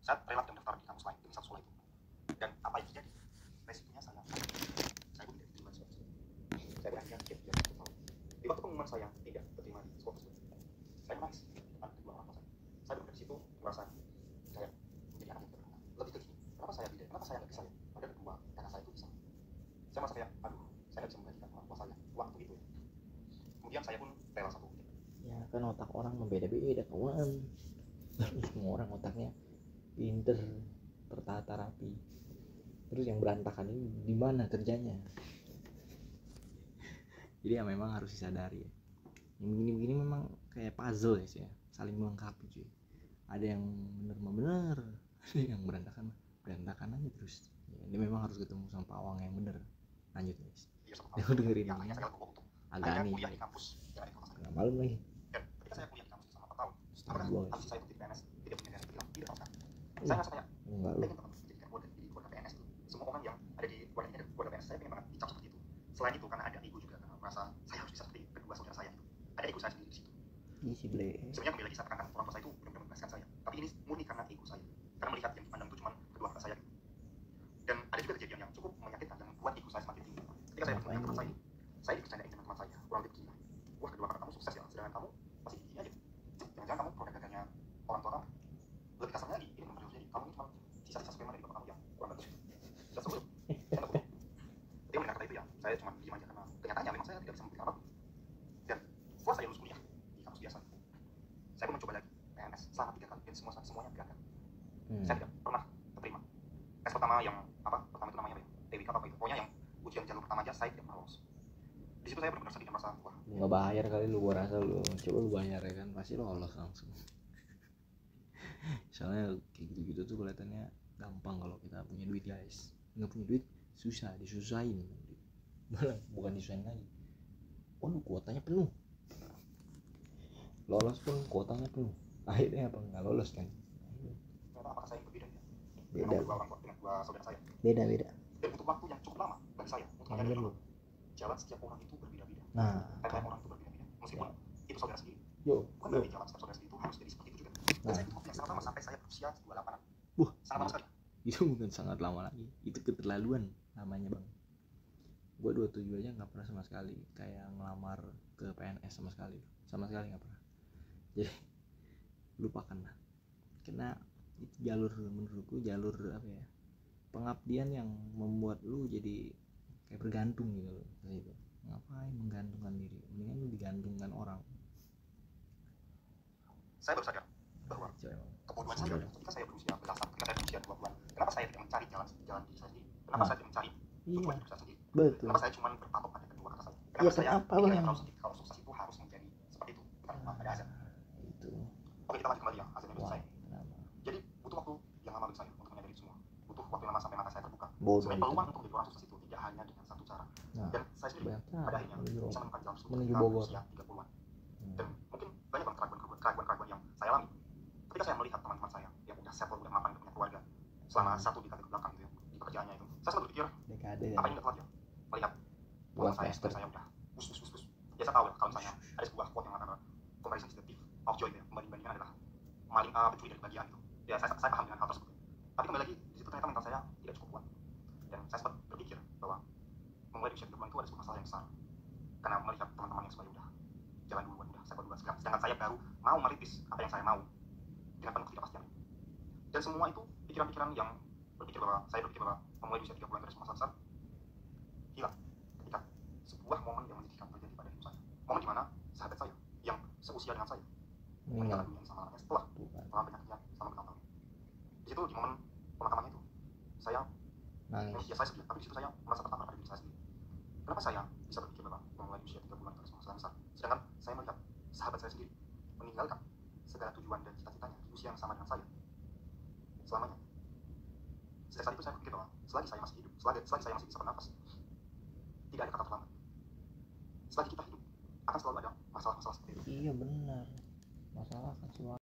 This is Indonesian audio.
Saya rela mendaftar di kampus lain demi satu sekolah itu. Dan apa yang terjadi? Resikonya saya pun tidak diterima di sekolah tersebut. Saya berhenti gap year 1 tahun. Di waktu pengumuman saya tidak terima di sekolah tersebut, saya menangis di depan kedua orang tua saya. Saya benar-benar di situ merasa kayak menjadi anak yang berguna. Lebih ke gini, kenapa saya tidak? Kenapa saya nggak bisa ya? Padahal kedua kakak saya itu bisa. Saya merasa kayak, aduh, saya nggak bisa menggantikan orang tua saya waktu itu ya. Kemudian saya pun rela satu gap. Ya kan otak orang membeda-beda kawan. Semua orang otaknya pinter, tertata rapi. Terus yang berantakan ini di mana kerjanya? Jadi ya memang harus disadari ya. Yang begini-begini memang kayak puzzle ya sih ya, saling melengkapi cuy. Ada yang bener-bener, ada yang berantakan aja terus. Ya, ini memang harus ketemu sama pawang yang bener. Lanjut guys. Yang dengerin Yang ini hanya saya lakukan untuk agak hanya aneh. kuliah di kampus yang ada di kota saya. Nggak malam lagi. Dan ketika saya kuliah di kampus selama 4 tahun, apakah Gua habis saya ikut PNS tidak punya nilai tidak sama sekali. Saya Iya. merasa kayak Enggak lu. pengen banget menjadikan keluarga PNS itu. Semua orang yang ada di keluarga PNS saya pengen banget dicap seperti itu. Selain itu karena ada ego juga, karena merasa saya harus bisa seperti kedua saudara saya itu. Ada ego saya sendiri di situ. Isi ble. Sebenarnya kembali lagi saya tekankan orang tua saya itu benar-benar membebaskan saya. Tapi ini murni karena ego saya. Karena melihat yang dipandang itu cuma kedua kakak saya. Dan ada juga kejadian yang cukup menyakitkan dan membuat ego saya semakin tinggi. Ketika saya bertemu dengan teman saya dibercandain dengan teman saya kurang lebih begini. Wah, kedua kakak kamu sukses ya, sedangkan kamu masih gini aja. Jangan-jangan kamu produk gaganya orang tua kamu. Lebih kasarnya lagi, ini benar-benar jadi kamu ini cuma sisa-sisa sperma dari bapak kamu yang kurang bagus. Sudah sembuh. Saya nggak boleh. Dia mendengar kata itu ya, saya cuma diam aja karena kenyataannya memang saya tidak bisa membuktikan apapun. Dan setelah saya lulus kuliah di kampus biasa, saya pun mencoba lagi PNS selama 3 kali dan semuanya gagal. Saya tidak pernah terima. Tes pertama yang pertama itu namanya apa ya? TWK apa itu? Pokoknya yang ujian jalur pertama aja saya tidak pernah lolos. Di situ saya benar-benar sedih dan merasa wah. Nggak bayar kali lu, gua rasa lu coba lu bayar ya kan pasti lolos langsung. Soalnya kayak gitu-gitu tuh kelihatannya gampang kalau kita punya duit guys. Nggak punya duit susah, disusahin. Bukan disusahin lagi. Waduh kuotanya penuh. Lolos pun kuotanya penuh. Akhirnya apa nggak lolos kan? Apakah saya yang berbeda ya? Beda. Dua orang tua dengan dua saudara saya. Beda. Dan butuh waktu yang cukup lama bagi saya untuk menyadari bahwa jalan setiap orang itu berbeda-beda. Nah, Timeline orang itu berbeda-beda. Meskipun itu saudara sendiri. Bukan berarti jalan setiap saudara sendiri itu harus jadi seperti itu juga. Dan saya butuh waktu yang sangat lama sampai saya berusia 28-an. Sangat lama sekali. Itu bukan sangat lama lagi. Itu keterlaluan namanya bang. Gue 27 aja nggak pernah sama sekali kayak ngelamar ke PNS sama sekali nggak pernah. Jadi lupakan lah. Karena itu jalur menurutku jalur apa ya, pengabdian yang membuat lu jadi kayak bergantung gitu loh. Gitu. Ngapain menggantungkan diri, mendingan lu digantungkan orang. Saya baru sadar bahwa kebodohan saya ketika saya berusia belasan, ketika saya berusia 20-an, kenapa saya tidak mencari jalan diri saya sendiri? Kenapa saya tidak mencari tujuan hidup saya sendiri? Betul. Kenapa saya cuma berpatok pada kedua kakak saya? Iya, Kenapa saya kenapa, pikirnya Bang? terlalu sedikit kalau sukses itu harus menjadi seperti itu? Karena ada azan. Itu. Oke, kita lanjut kembali ya, azannya udah selesai. Kenapa? Jadi butuh waktu yang lama bagi saya untuk menyadari semua. Butuh waktu yang lama sampai mata saya terbuka. Bodoh Sebenarnya itu. peluang untuk menjadi orang sukses itu tidak hanya dengan satu cara. Dan saya sendiri pada akhirnya bisa menemukan jalan sukses menuju ketika Bogor. usia 30-an. Dan mungkin banyak banget keraguan-keraguan yang saya alami. Ketika saya melihat teman-teman saya yang udah settle, udah mapan, punya keluarga selama 1 dekade ke belakang gitu ya, di pekerjaannya itu, saya selalu berpikir apa ini udah telat ya melihat teman saya udah bus. Ya saya tahu ya kalau misalnya ada sebuah quote yang mengatakan comparison is the thief of joy ya, pembandingan adalah maling pencuri dari kebahagiaan gitu. Ya saya paham dengan hal tersebut. Tapi kembali lagi di situ ternyata mental saya tidak cukup kuat. Dan saya sempat berpikir bahwa memulai di usia 30-an itu ada sebuah masalah yang besar. Karena melihat teman-teman yang sebenarnya udah jalan duluan, udah settle duluan, sedangkan saya baru mau merintis apa yang saya mau dengan penuh ketidakpastian. Dan semua itu pikiran-pikiran yang saya berpikir bahwa memulai di usia 30-an itu ada sebuah masalah besar hilang ketika sebuah momen yang menyedihkan terjadi pada hidup saya. Momen di mana sahabat saya yang seusia dengan saya meninggal dunia sama anaknya setelah penyakitnya selama bertahun-tahun. Di situ di momen pemakamannya itu saya nangis. Ya saya sedih, tapi di situ saya merasa tertampar pada diri saya sendiri. Kenapa saya bisa berpikir bahwa memulai di usia 30-an itu ada sebuah masalah besar, sedangkan saya melihat sahabat saya sendiri meninggalkan segala tujuan dan cita-citanya di usia yang sama dengan saya selamanya. Sejak saat itu saya berpikir bahwa selagi saya masih hidup, selagi saya masih bisa bernafas, tidak ada kata terlambat. Selagi kita hidup, akan selalu ada masalah-masalah seperti itu. Iya benar, masalah kan selalu